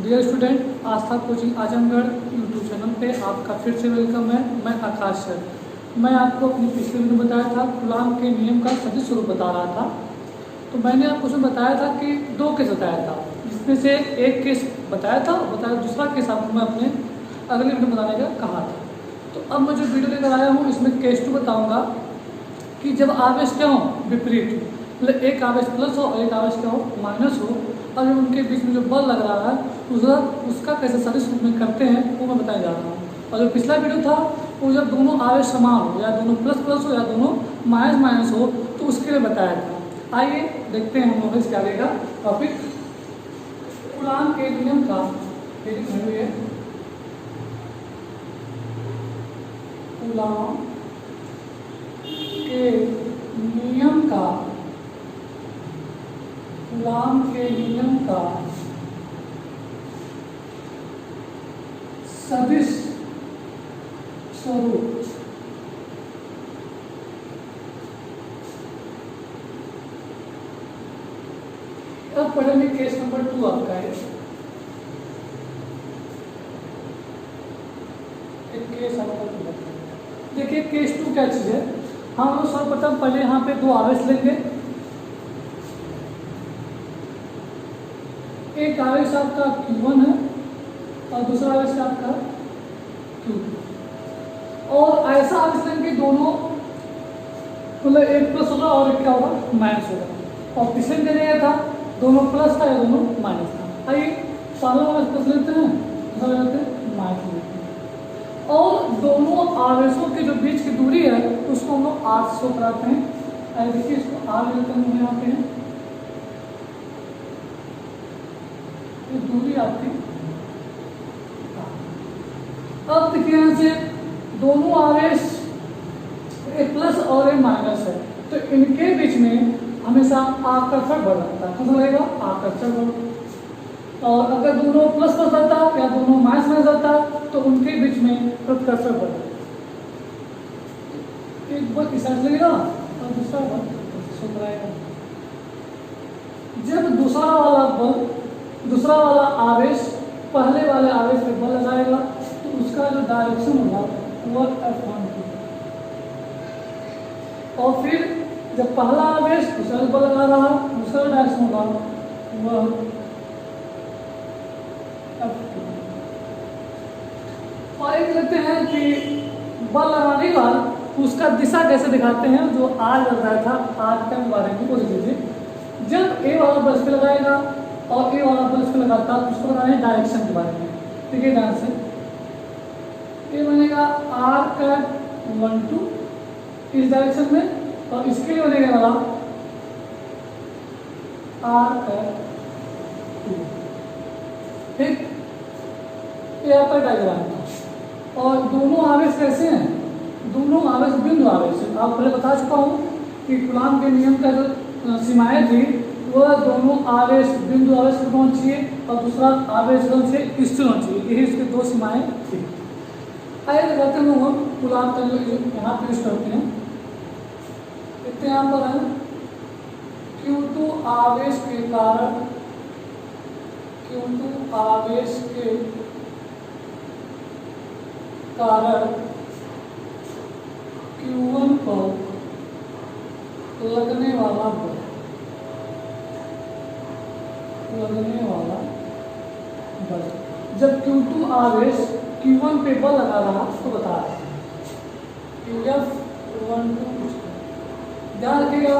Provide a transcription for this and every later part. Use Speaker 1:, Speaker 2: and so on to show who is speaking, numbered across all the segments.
Speaker 1: Dear student, आस्था coaching Azamgarh YouTube channel पे आपका फिर से वेलकम है। मैं आकाश सर। मैं आपको अपनी पिछले वीडियो में बताया था कूलाम के नियम का सदिश स्वरूप बता रहा था। तो मैंने आपको उसमें बताया था कि दो केस बताया था, जिसमें से एक केस बताया था और दूसरा केस आपको मैं अपने अगले वीडियो में बताने का कहा था। तो अब मैं जो वीडियो लेकर आया हूँ इसमें केस 2 बताऊँगा कि जब आवेश क्या हो विपरीत, मतलब एक आवेश प्लस हो और एक आवेश क्या हो माइनस हो, और जब उनके बीच में जो बल लग रहा है उसका कैसे सदिश रूप में करते हैं वो मैं बताने जा रहा हूँ। और जो पिछला वीडियो था वो जब दोनों आवेश समान हो या दोनों प्लस प्लस हो या दोनों माइनस माइनस हो तो उसके लिए बताया था। आइए देखते हैं हम लोग इसके आगे का टॉपिक। कूलाम के नियम का कूलाम के नियम का कूलाम के नियम का सदिश स्वरूप। अब पढ़ेंगे केस नंबर 2 आपका है। केस आपका देखिए केस 2 क्या चीज है। हम लोग सर्वप्रथम पहले यहाँ पे दो आवेश लेंगे। एक आवेश आपका Q1 है और दूसरा आवेश आपका Q2, और ऐसा आवेश लेंगे दोनों, मतलब एक प्लस होगा और एक क्या होगा माइनस होगा। और पिछले में क्या था, दोनों प्लस था या दोनों माइनस था। आइए पहला आवेश प्लस लेते हैं, दूसरा लेते हैं माइनस लेते हैं, और दोनों आवेशों के जो बीच की दूरी है उसको हम लोग R से शो कराते हैं। देखिए इसको R लेते हैं, यहाँ पे ये दूरी आपकी। अब देखिए यहाँ से दोनों आवेश एक प्लस और एक माइनस है, तो इनके बीच में हमेशा आकर्षण बढ़ जाता है। कैसा लगेगा आकर्षण बढ़। और अगर दोनों प्लस प्लस रहता या दोनों माइनस माइनस रहता तो उनके बीच में प्रतिकर्षण बढ़ जाता। एक बल इस साइड लगेगा और दूसरा बल आएगा। जब दूसरा वाला आवेश पहले वाले आवेश पे बल लगाएगा तो उसका जो डायरेक्शन होगा वह F1 और फिर जब पहला आवेश दूसरा बल लगा रहा दूसरा डायरेक्शन होगा वह F2। और एक लेते हैं कि बल लगाने के बाद उसका दिशा कैसे दिखाते हैं, जो आज लग रहा था आज के बारे में बोल लीजिए। जब ए वाला बल पे लगाएगा और ए वाला बल पे लगाता है उसको बताना है डायरेक्शन के बारे में। ठीक है, ध्यान से ये बनेगा R का 1 2 इस डायरेक्शन में, और इसके लिए बनेगा वाला R का 2। ठीक, ये आपका डायग्राम है। और दोनों आवेश कैसे हैं, दोनों आवेश बिंदु आवेश है। आप पहले बता चुका हूँ कि कूलाम के नियम का जो सीमाएं थी वह दोनों आवेश बिंदु आवेश पर होना चाहिए और दूसरा आवेश से स्थिर होना चाहिए। यही इसके दो सीमाएं थी। आइए देखते हैं हम कूलाम का जो यहाँ पे यूज करते हैं। इतने यहाँ पर है Q2 आवेश के कारण Q1 पर लगने वाला बल जब Q2 आवेश Q1 पे बल लगा रहा तो बता रहे F12। ध्यान रखिएगा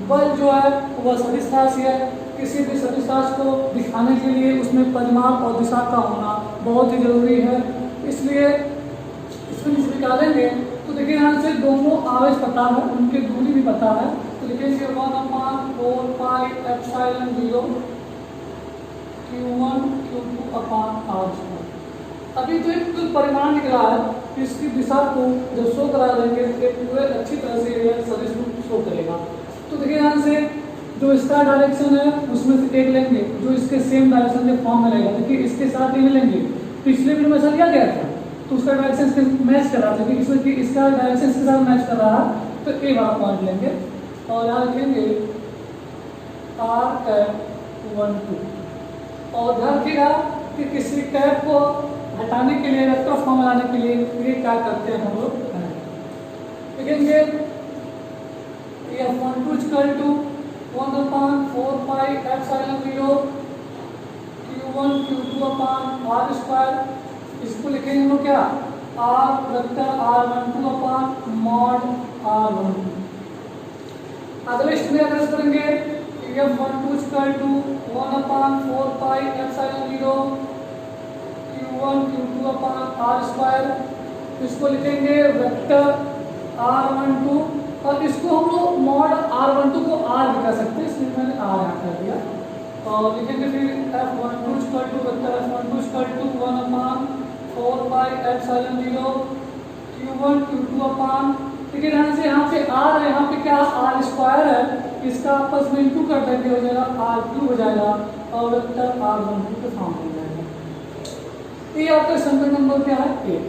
Speaker 1: बल जो है वह सदिश राशि है। किसी भी सदिश राशि को दिखाने के लिए उसमें परिमाण और दिशा का होना बहुत ही जरूरी है। इसलिए इसमें जिसे निकालेंगे तो देखिए यहाँ से दोनों आवेश पता है, उनकी दूरी भी पता है। तो लिखेंगे 1/4 पाई एप्सिलॉन 0 Q1 Q2 अपान R। अभी तो एक कुल परिमाण निकला है, इसकी दिशा को जब शो करा देंगे तो पूरे अच्छी तरह से यह सदिश रूप शो करेगा। तो देखिए यहाँ से जो इसका डायरेक्शन है उसमें से एक लेंगे जो इसके सेम डायरेक्शन के फॉर्म में रहेगा। देखिए इसके साथ ये लेंगे, पिछले वीडियो में ऐसा लिया गया था तो उसका डायरेक्शन इसके मैच कर रहा था, क्योंकि इसमें कि इसका डायरेक्शन इसके साथ मैच कर रहा है तो ए वाला पॉइंट लेंगे और यहाँ लिखेंगे R 1 2। और ध्यान रखिएगा कि किसी टैग को हटाने के लिए, वेक्टर फॉर्म लाने के लिए ये क्या करते हैं हम लोग देखेंगे। F12 equal to 1/4 pi epsilon 0 Q1 Q2 upon R square. इसको लिखेंगे हम लोग क्या, R vector R12 upon mod R12। अगले स्टेप में अगर करेंगे F12 equal to 1/4 pi epsilon 0 Q1 Q2 upon R square. इसको लिखेंगे वेक्टर R12 और इसको हम लोग मॉड R12 को R भी कर सकते हैं, इसलिए मैंने R यहाँ कर दिया। और लिखेंगे फिर F12 equal to vector F12 equal to 1/4 pi epsilon 0 Q1 Q2 upon, देखिए ध्यान से यहाँ पे R है, यहाँ पे क्या R स्क्वायर है, इसका आपस में इंटू कर देंगे हो जाएगा R3 हो जाएगा और वेक्टर R12 के फॉर्म हो जाएगा। ये आपका समीकरण नंबर क्या है, 1।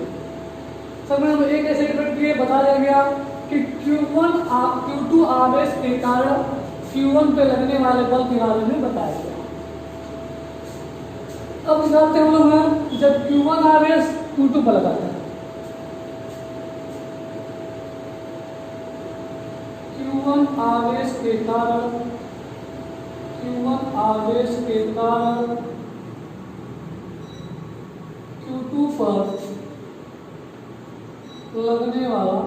Speaker 1: समीकरण नंबर 1 ऐसे ये बता दिया गया कि Q2 आवेश के कारण Q1 पे लगने वाले बल के बारे में बताया गया। अब निकालते हैं हम लोग जब Q1 आवेश Q2 पर लगाता है, Q1 आवेश के कारण Q2 पर लगने वाला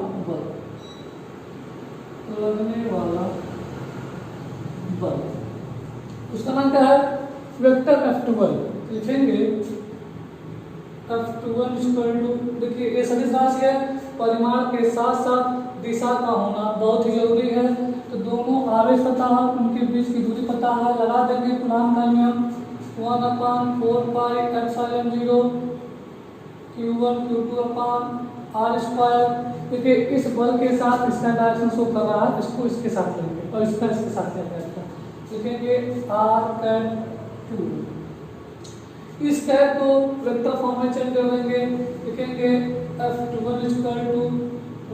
Speaker 1: बल उसका नाम क्या है, वेक्टर F21। लिखेंगे F21 इक्वल टू, देखिए ये सदिश राशि है, परिमाण के साथ साथ दिशा का होना बहुत ही जरूरी है। तो दोनों आवेश पता है, उनके बीच की दूरी पता है, लगा देंगे कूलॉम का नियम 1/4 pi epsilon 0 Q1 Q2 upon R square. देखिए इस बल के साथ इसका डायरेक्शन शो कर रहा है, इसको इसके साथ लेंगे और इसका इसके साथ लेंगे, लिखेंगे R2। इस कैप को वेक्टर फॉर्म में चेंज कर देंगे, लिखेंगे F21 equal to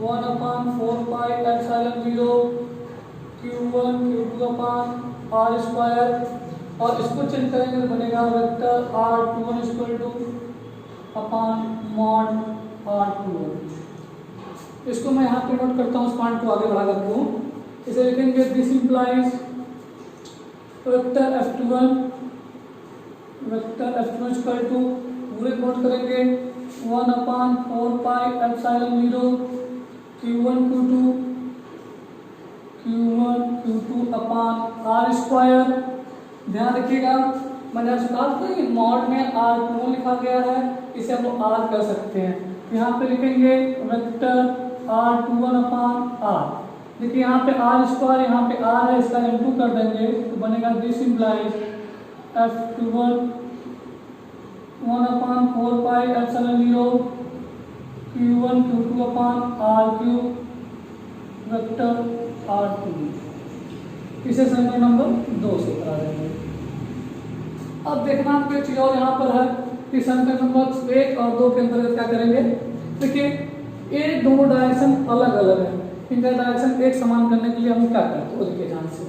Speaker 1: 1/4 pi epsilon 0 Q1 Q2 upon R square और इसको चेंज करेंगे तो बनेगा vector R21 equal to upon mod R21। इसको मैं यहाँ पे नोट करता हूँ, उस पॉइंट को आगे बढ़ा करता हूँ। इसे लिखेंगे this implies vector F21 equal to, पूरे नोट करेंगे 1/4 pi epsilon 0 Q1 Q2 upon R square. ध्यान रखिएगा मैंने आपसे कहा था कि मॉड में R2 लिखा गया है, इसे हम लोग R कर सकते हैं। यहाँ पे लिखेंगे वेक्टर R21 अपॉन R। देखिए यहाँ पे R स्क्वायर, यहाँ पे R है, इसका इंटू कर देंगे तो बनेगा this implies F21 1/4 pi epsilon 0 Q1 Q2 upon R3 vector R2। इसे समीकरण नंबर 2 से करा देंगे। अब देखना आपको एक चीज और यहाँ पर है कि समीकरण नंबर 1 और 2 के अंतर्गत क्या करेंगे। देखिए ये दोनों डायरेक्शन अलग अलग है, इनका डायरेक्शन एक समान करने के लिए हम क्या करते हैं, देखिए ध्यान से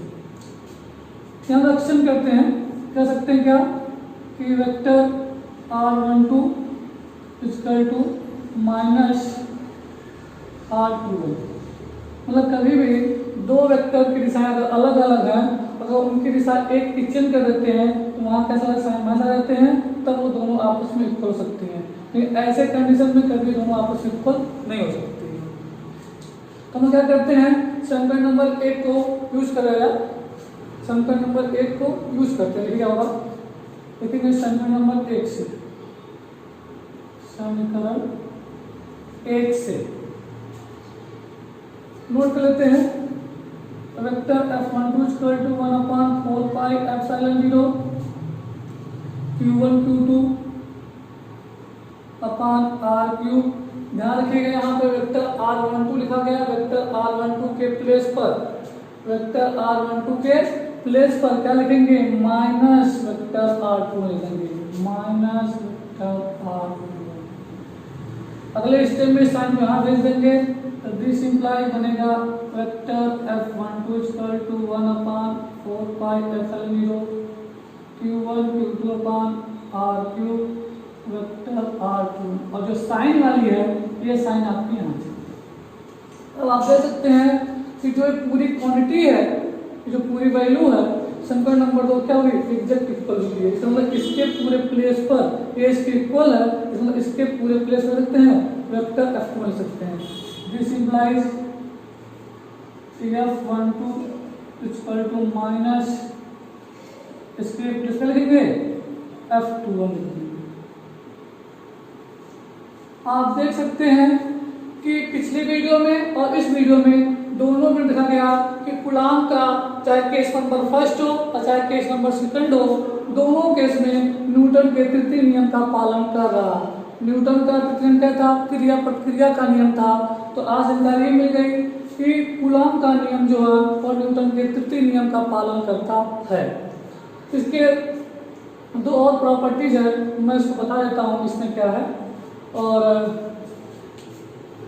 Speaker 1: यहाँ डायरेक्शन करते हैं, कह सकते हैं क्या कि vector R12 equal to minus R21। मतलब कभी भी दो वेक्टर की दिशाएं अगर अलग अलग हैं, अगर उनकी दिशा एक की चेंज कर देते हैं तो वहाँ कैसा साइन रहते हैं, तब वो दोनों आपस में इक्वल हो सकती हैं। लेकिन ऐसे कंडीशन में कभी दोनों आपस में इक्वल नहीं हो सकती है। तो हम क्या करते हैं, समीकरण नंबर 1 को यूज करेगा, समीकरण नंबर 1 को यूज करते हैं। क्या होगा, देखिए समीकरण नंबर 1 से, समीकरण 1 से नोट कर लेते हैं vector F12 equal to 1/4 pi epsilon 0 Q1 Q2 upon R3। ध्यान रखिएगा यहाँ पे वेक्टर R12 लिखा गया, वेक्टर R12 के प्लेस पर, वेक्टर R12 के प्लेस पर क्या लिखेंगे, माइनस वेक्टर R2 लिखेंगे, माइनस वेक्टर R2। अगले स्टेप में साइन को यहाँ भेज देंगे तो दिस इंप्लाई बनेगा vector F12 equal to 1/4 pi epsilon 0 Q1 Q2 upon R3 sine वाली है ये साइन आपकी यहाँ से। अब आप देख सकते हैं कि जो पूरी क्वांटिटी है, जो पूरी वैल्यू है समीकरण नंबर 2 क्या हुई, एग्जैक्ट इक्वल हुई है। इसका मतलब इसके पूरे प्लेस पर ए इसके इक्वल है, मतलब इसके पूरे प्लेस पर रखते हैं वेक्टर F2 लिख सकते हैं। This implies F12 equal to minus इसके प्लेस पर लिखेंगे F21 लिखेंगे। आप देख सकते हैं कि पिछली वीडियो में और इस वीडियो में दोनों में देखा गया कि कूलाम का चाहे केस नंबर फर्स्ट हो और चाहे केस नंबर सेकंड हो, दोनों केस में न्यूटन के तृतीय नियम का पालन कर रहा। न्यूटन का तृतीय नियम क्या था, क्रिया प्रतिक्रिया का नियम था। तो आज जानकारी मिल गई कि कूलाम का नियम जो है और न्यूटन के तृतीय नियम का पालन करता है। इसके दो और प्रॉपर्टीज है, मैं इसको बता देता हूँ इसमें क्या है। और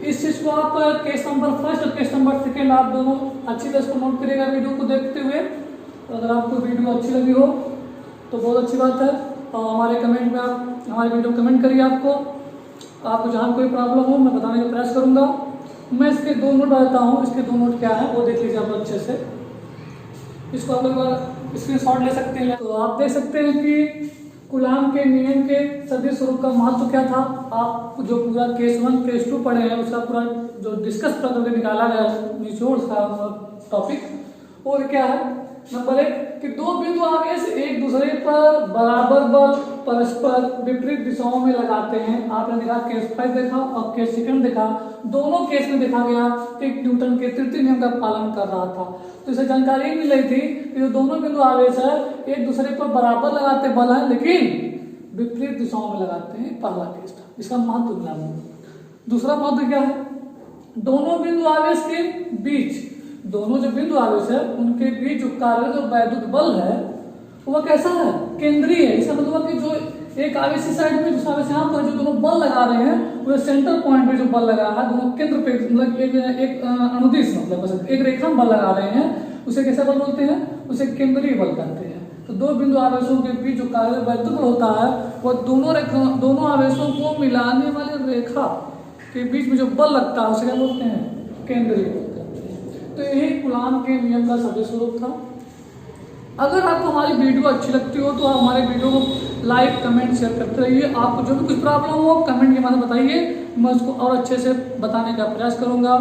Speaker 1: इस चीज को आप केस नंबर फर्स्ट और केस नंबर सेकेंड आप दोनों अच्छी तरह से नोट करिएगा वीडियो को देखते हुए। अगर आपको वीडियो अच्छी लगी हो तो बहुत अच्छी बात है, और हमारे कमेंट में आप हमारे वीडियो कमेंट करिए। आपको जहाँ कोई प्रॉब्लम हो मैं बताने का प्रयास करूँगा। मैं इसके दो नोट बताता हूँ, इसके दो नोट क्या है वो देख लीजिए आप अच्छे से। इसको आप लोग स्क्रीनशॉट ले सकते हैं। तो आप देख सकते हैं कि कूलाम के नियम के सभी स्वरूप का महत्व क्या था। आप जो पूरा केस 1 केस 2 पढ़े हैं उसका पूरा जो डिस्कस करके निकाला गया निचोड़ का टॉपिक और क्या है। नंबर 1 कि दो बिंदु आवेश एक दूसरे पर बराबर बल परस्पर विपरीत दिशाओं में लगाते हैं। आपने देखा केस 5 देखा और केस सेकंड देखा, दोनों केस में देखा गया कि न्यूटन के तृतीय नियम का पालन कर रहा था। तो इसे जानकारी मिल रही थी कि जो दोनों बिंदु आवेश है एक दूसरे पर बराबर लगाते बल है लेकिन विपरीत दिशाओं में लगाते हैं। पहला केस था, इसका महत्व मिला। दूसरा महत्व क्या है, दोनों बिंदु आवेश के बीच, दोनों जो बिंदु आवेश है उनके बीच जो कार्य जो वैद्युत बल है वो कैसा है, केंद्रीय है। इसका मतलब कि जो एक आवेश इस साइड में दूसरा आवेश यहाँ पर, जो दोनों बल लगा रहे हैं वो सेंटर पॉइंट पे जो बल लगा है दोनों केंद्र पे, मतलब एक अनुदिश मतलब एक रेखा में बल लगा रहे हैं, उसे कैसा बल बोलते हैं, उसे केंद्रीय बल कहते हैं। तो दो बिंदु आवेशों के बीच जो कार्य वैद्युत बल होता है वो दोनों आवेशों को मिलाने वाली रेखा के बीच में जो बल लगता है उसे क्या बोलते हैं, केंद्रीय बल कहते हैं। तो यही कूलाम के नियम का सभी स्वरूप था। अगर आपको हमारी वीडियो अच्छी लगती हो तो आप हमारे वीडियो को लाइक कमेंट शेयर करते रहिए। आपको जो भी कुछ प्रॉब्लम हो कमेंट के माध्यम बताइए, मैं उसको और अच्छे से बताने का प्रयास करूंगा।